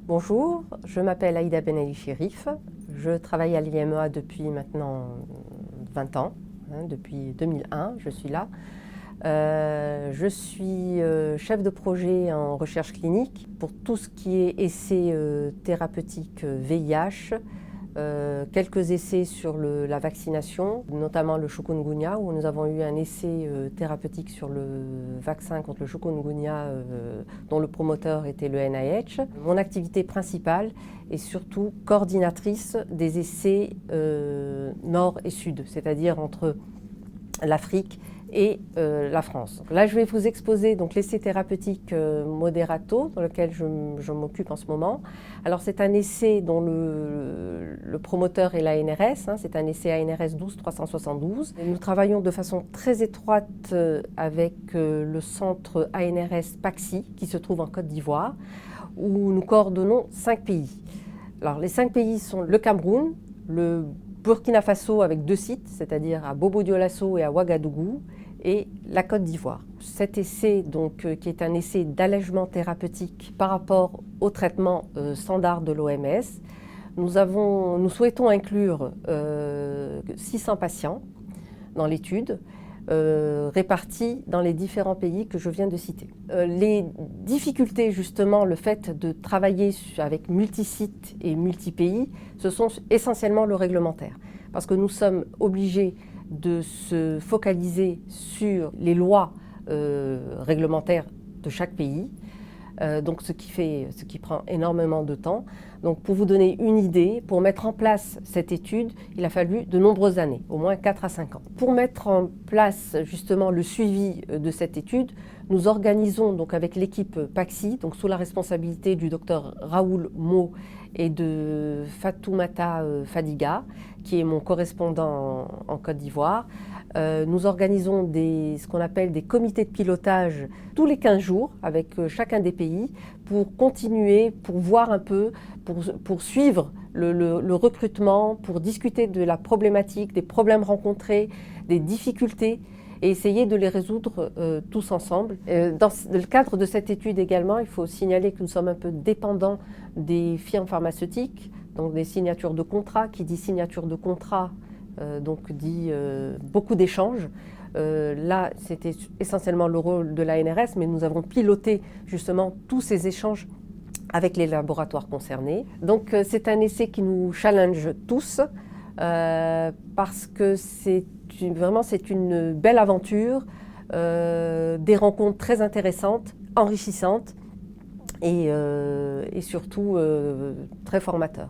Bonjour, je m'appelle Aïda Ben Ali Chérif. Je travaille à l'IMEA depuis maintenant 20 ans, depuis 2001, je suis là. Je suis chef de projet en recherche clinique pour tout ce qui est essais thérapeutiques VIH, quelques essais sur la vaccination, notamment le chikungunya, où nous avons eu un essai thérapeutique sur le vaccin contre le chikungunya dont le promoteur était le NIH. Mon activité principale est surtout coordinatrice des essais nord et sud, c'est-à-dire entre l'Afrique et la France. Là, je vais vous exposer l'essai thérapeutique Moderato, dans lequel je m'occupe en ce moment. Alors, c'est un essai dont le promoteur est l'ANRS, c'est un essai ANRS 12372. Nous travaillons de façon très étroite avec le centre ANRS PAXI, qui se trouve en Côte d'Ivoire, où nous coordonnons 5 pays. Alors, les 5 pays sont le Cameroun, le Burkina Faso avec 2 sites, c'est-à-dire à Bobo-Dioulasso et à Ouagadougou, et la Côte d'Ivoire. Cet essai, qui est un essai d'allègement thérapeutique par rapport au traitement standard de l'OMS, nous souhaitons inclure 600 patients dans l'étude, répartis dans les différents pays que je viens de citer. Les difficultés, justement, le fait de travailler avec multisites et multi-pays, ce sont essentiellement le réglementaire. Parce que nous sommes obligés de se focaliser sur les lois réglementaires de chaque pays, ce qui prend énormément de temps. Donc, pour vous donner une idée, pour mettre en place cette étude, il a fallu de nombreuses années, au moins 4 à 5 ans. Pour mettre en place justement le suivi de cette étude, nous organisons avec l'équipe PAXI, sous la responsabilité du docteur Raoul Mo et de Fatoumata Fadiga, qui est mon correspondant en Côte d'Ivoire. Nous organisons ce qu'on appelle des comités de pilotage tous les 15 jours avec chacun des pays pour continuer, pour voir un peu, pour suivre le recrutement, pour discuter de la problématique, des problèmes rencontrés, des difficultés et essayer de les résoudre tous ensemble. Dans le cadre de cette étude également, il faut signaler que nous sommes un peu dépendants des firmes pharmaceutiques, donc des signatures de contrats. Qui dit signature de contrat, dit beaucoup d'échanges. Là, c'était essentiellement le rôle de l'ANRS, mais nous avons piloté justement tous ces échanges avec les laboratoires concernés. Donc c'est un essai qui nous challenge tous parce que c'est une belle aventure, des rencontres très intéressantes, enrichissantes et surtout très formateurs.